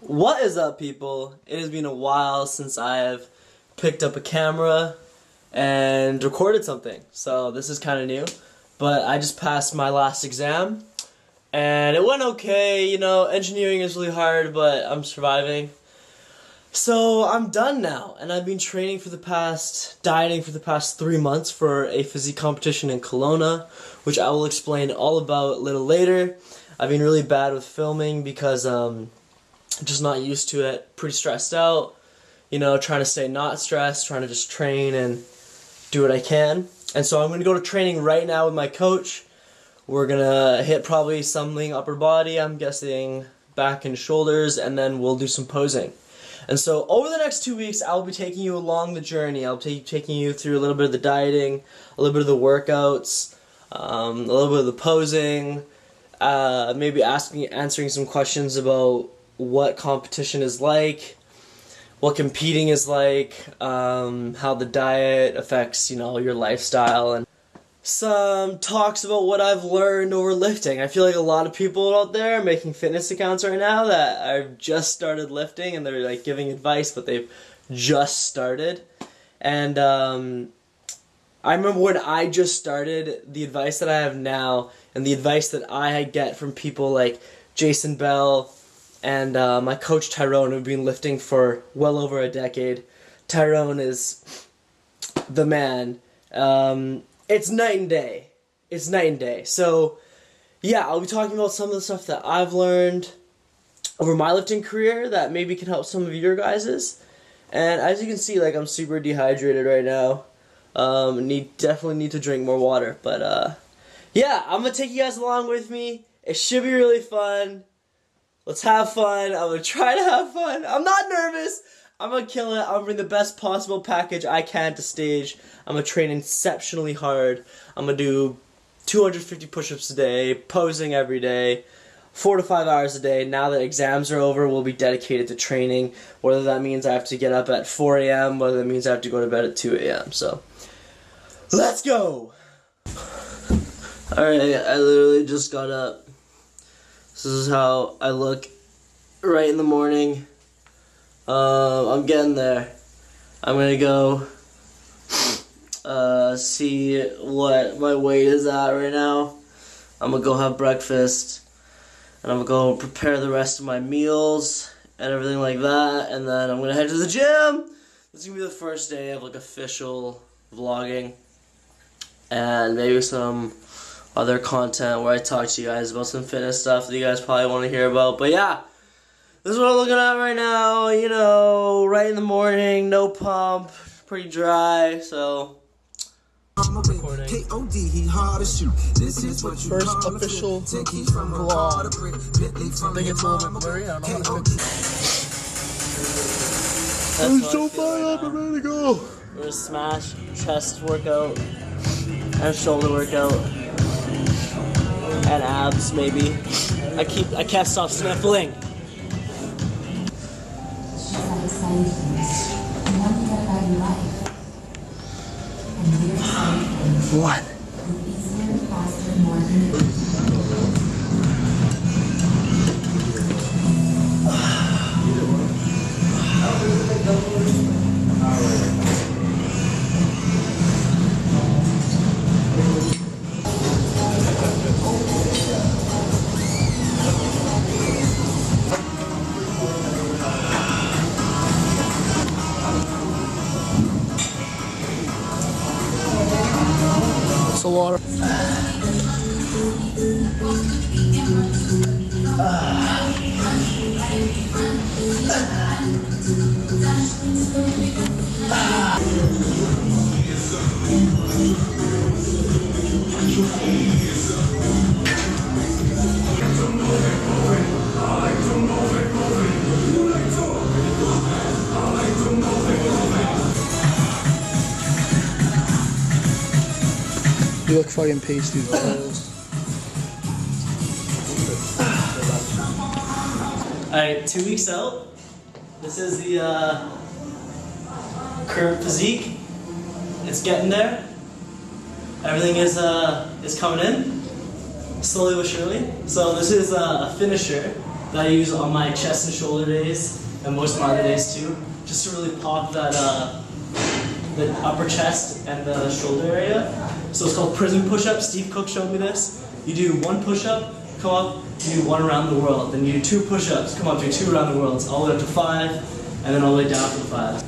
What is up, people? It has been a while since I have picked up a camera and recorded something, so this is kind of new. But I just passed my last exam, and it went okay. You know, engineering is really hard, but I'm surviving. So I'm done now, and I've been dieting for the past 3 months for a physique competition in Kelowna, which I will explain all about a little later. I've been really bad with filming because just not used to it, pretty stressed out, you know, trying to stay not stressed, trying to just train and do what I can. And so I'm going to go to training right now with my coach. We're going to hit probably something upper body, I'm guessing back and shoulders, and then we'll do some posing. And so over the next 2 weeks, I'll be taking you along the journey. I'll be taking you through a little bit of the dieting, a little bit of the workouts, a little bit of the posing, maybe answering some questions about what competition is like, what competing is like, how the diet affects, you know, your lifestyle, and some talks about what I've learned over lifting. I feel like a lot of people out there are making fitness accounts right now that have just started lifting, and they're like giving advice, but they've just started. And I remember when I just started, the advice that I have now, and the advice that I get from people like Jason Bell and my coach Tyrone, who've been lifting for well over a decade. Tyrone is the man. It's night and day. It's night and day. So, yeah, I'll be talking about some of the stuff that I've learned over my lifting career that maybe can help some of your guys's. And as you can see, like, I'm super dehydrated right now. Definitely need to drink more water. But, yeah, I'm going to take you guys along with me. It should be really fun. Let's have fun. I'm going to try to have fun. I'm not nervous. I'm going to kill it. I'm going to bring the best possible package I can to stage. I'm going to train exceptionally hard. I'm going to do 250 push-ups a day, posing every day, 4 to 5 hours a day. Now that exams are over, we'll be dedicated to training, whether that means I have to get up at 4 a.m., whether that means I have to go to bed at 2 a.m. So, let's go! Alright, I literally just got up. This is how I look right in the morning. I'm getting there. I'm gonna go see what my weight is at right now. I'm gonna go have breakfast, and I'm gonna go prepare the rest of my meals and everything like that, and then I'm gonna head to the gym. This is gonna be the first day of like official vlogging, and maybe some other content where I talk to you guys about some fitness stuff that you guys probably want to hear about. But yeah, this is what I'm looking at right now, you know, right in the morning, no pump, pretty dry, so recording. First official vlog. I think it's a little bit blurry, I don't know how to I'm so fired up, I'm ready to go. We're gonna smash chest workout and shoulder workout and abs maybe. I can't stop sniffling. What? It's a lot of You look fucking pasty, Alright, 2 weeks out. This is the current physique. It's getting there. Everything is coming in, slowly but surely. So this is a finisher. that I use on my chest and shoulder days, and most of my other days too, just to really pop that the upper chest and the shoulder area. So it's called prison push-up. Steve Cook showed me this. You do one push-up, come up, you do one around the world. Then you do two push-ups, come up, do two around the world. It's all the way up to 5, and then all the way down to the 5.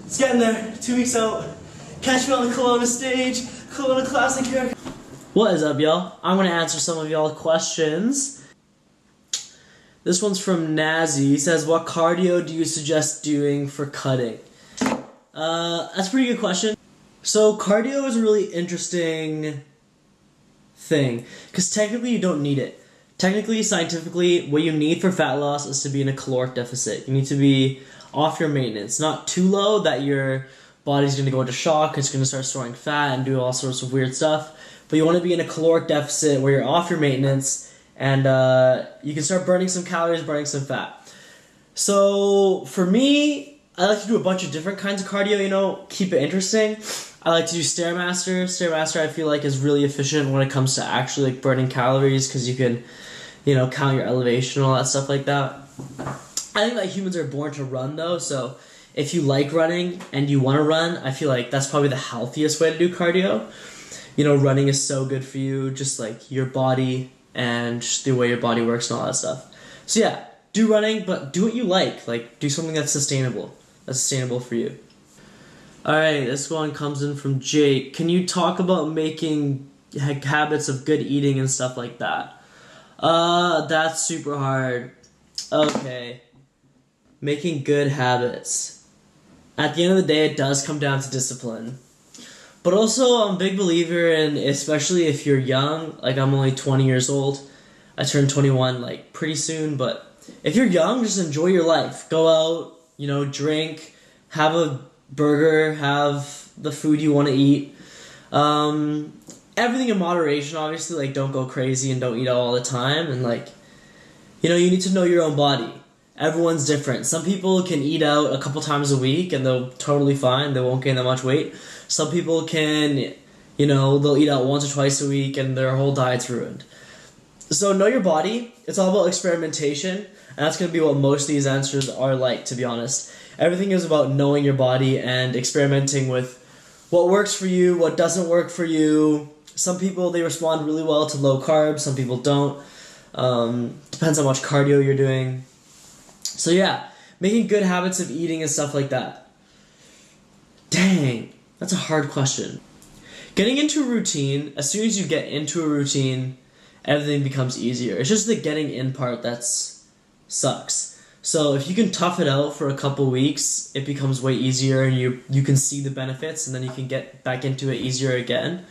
It's getting there. 2 weeks out. Catch me on the Kelowna stage. Kelowna Classic here. What is up, y'all? I'm gonna answer some of y'all questions. This one's from Nazi. He says, what cardio do you suggest doing for cutting? That's a pretty good question. So cardio is a really interesting thing, because technically you don't need it. Technically, scientifically, what you need for fat loss is to be in a caloric deficit. You need to be off your maintenance, not too low that your body's going to go into shock, it's going to start storing fat and do all sorts of weird stuff. But you want to be in a caloric deficit where you're off your maintenance and you can start burning some calories, burning some fat. So for me, I like to do a bunch of different kinds of cardio, you know, keep it interesting. I like to do Stairmaster. Stairmaster I feel like is really efficient when it comes to actually like burning calories, because you can, you know, count your elevation and all that stuff like that. I think that humans are born to run though, so if you like running and you want to run, I feel like that's probably the healthiest way to do cardio. You know, running is so good for you, just like your body and just the way your body works and all that stuff. So yeah, do running, but do what you like do something that's sustainable for you. Alright, this one comes in from Jake. Can you talk about making habits of good eating and stuff like that? That's super hard. Okay. Making good habits. At the end of the day, it does come down to discipline. But also, I'm a big believer in, especially if you're young, like I'm only 20 years old. I turned 21 like pretty soon, but if you're young, just enjoy your life. Go out, you know, drink, have a burger, have the food you want to eat. Everything in moderation, obviously, like don't go crazy and don't eat all the time. And like, you know, you need to know your own body. Everyone's different. Some people can eat out a couple times a week and they'll totally fine. They won't gain that much weight. Some people can, you know, they'll eat out once or twice a week and their whole diet's ruined. So know your body. It's all about experimentation. And that's going to be what most of these answers are like, to be honest. Everything is about knowing your body and experimenting with what works for you, what doesn't work for you. Some people, they respond really well to low carbs. Some people don't. Depends how much cardio you're doing. So yeah, making good habits of eating and stuff like that. Dang, that's a hard question. Getting into a routine, as soon as you get into a routine, everything becomes easier. It's just the getting in part that sucks. So if you can tough it out for a couple weeks, it becomes way easier and you can see the benefits and then you can get back into it easier again.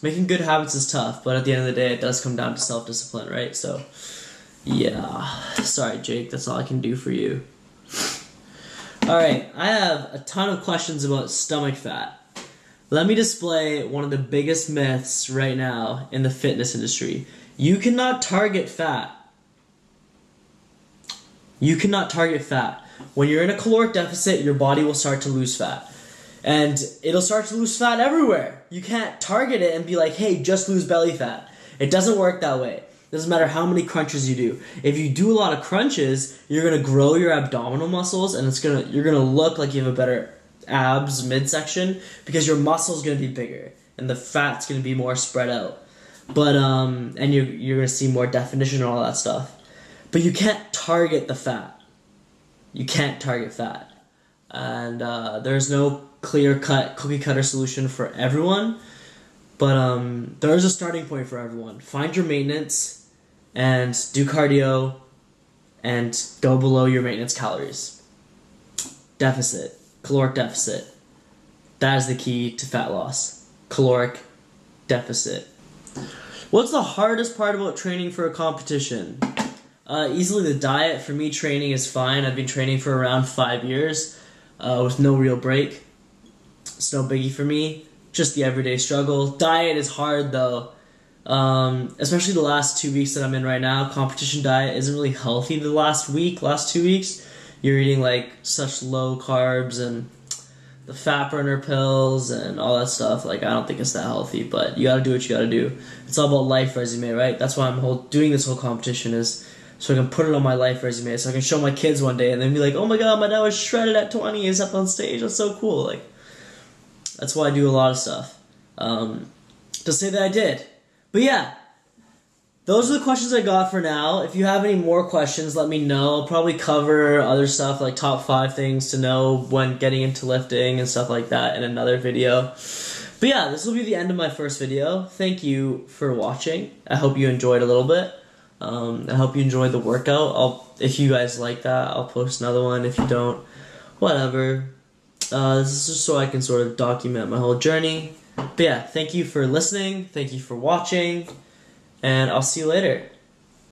Making good habits is tough, but at the end of the day, it does come down to self-discipline, right? So yeah, sorry Jake, that's all I can do for you. Alright, I have a ton of questions about stomach fat. Let me display one of the biggest myths right now in the fitness industry. You cannot target fat. You cannot target fat. When you're in a caloric deficit, your body will start to lose fat. And it'll start to lose fat everywhere. You can't target it and be like, hey, just lose belly fat. It doesn't work that way. Doesn't matter how many crunches you do. If you do a lot of crunches, you're gonna grow your abdominal muscles, and you're gonna look like you have a better abs midsection because your muscle's gonna be bigger and the fat's gonna be more spread out. But and you're gonna see more definition and all that stuff. But you can't target the fat. You can't target fat, and there's no clear-cut, cookie-cutter solution for everyone. But there is a starting point for everyone. Find your maintenance and do cardio and go below your maintenance calories. Deficit. Caloric deficit. That is the key to fat loss. Caloric deficit. What's the hardest part about training for a competition? Easily the diet. For me, training is fine. I've been training for around 5 years with no real break. It's no biggie for me. Just the everyday struggle. Diet is hard though. Especially the last 2 weeks that I'm in right now. Competition diet isn't really healthy the last 2 weeks. You're eating like such low carbs and the fat burner pills and all that stuff. Like, I don't think it's that healthy, but you gotta do what you gotta do. It's all about life resume, right? That's why I'm doing this whole competition, is so I can put it on my life resume, so I can show my kids one day and then be like, oh my god, my dad was shredded at 20, he's up on stage, that's so cool. Like, that's why I do a lot of stuff. To say that I did. But yeah, those are the questions I got for now. If you have any more questions, let me know. I'll probably cover other stuff like top 5 things to know when getting into lifting and stuff like that in another video. But yeah, this will be the end of my first video. Thank you for watching. I hope you enjoyed a little bit. I hope you enjoyed the workout. If you guys like that, I'll post another one. If you don't, whatever. This is just so I can sort of document my whole journey. But yeah, thank you for listening. Thank you for watching. And I'll see you later.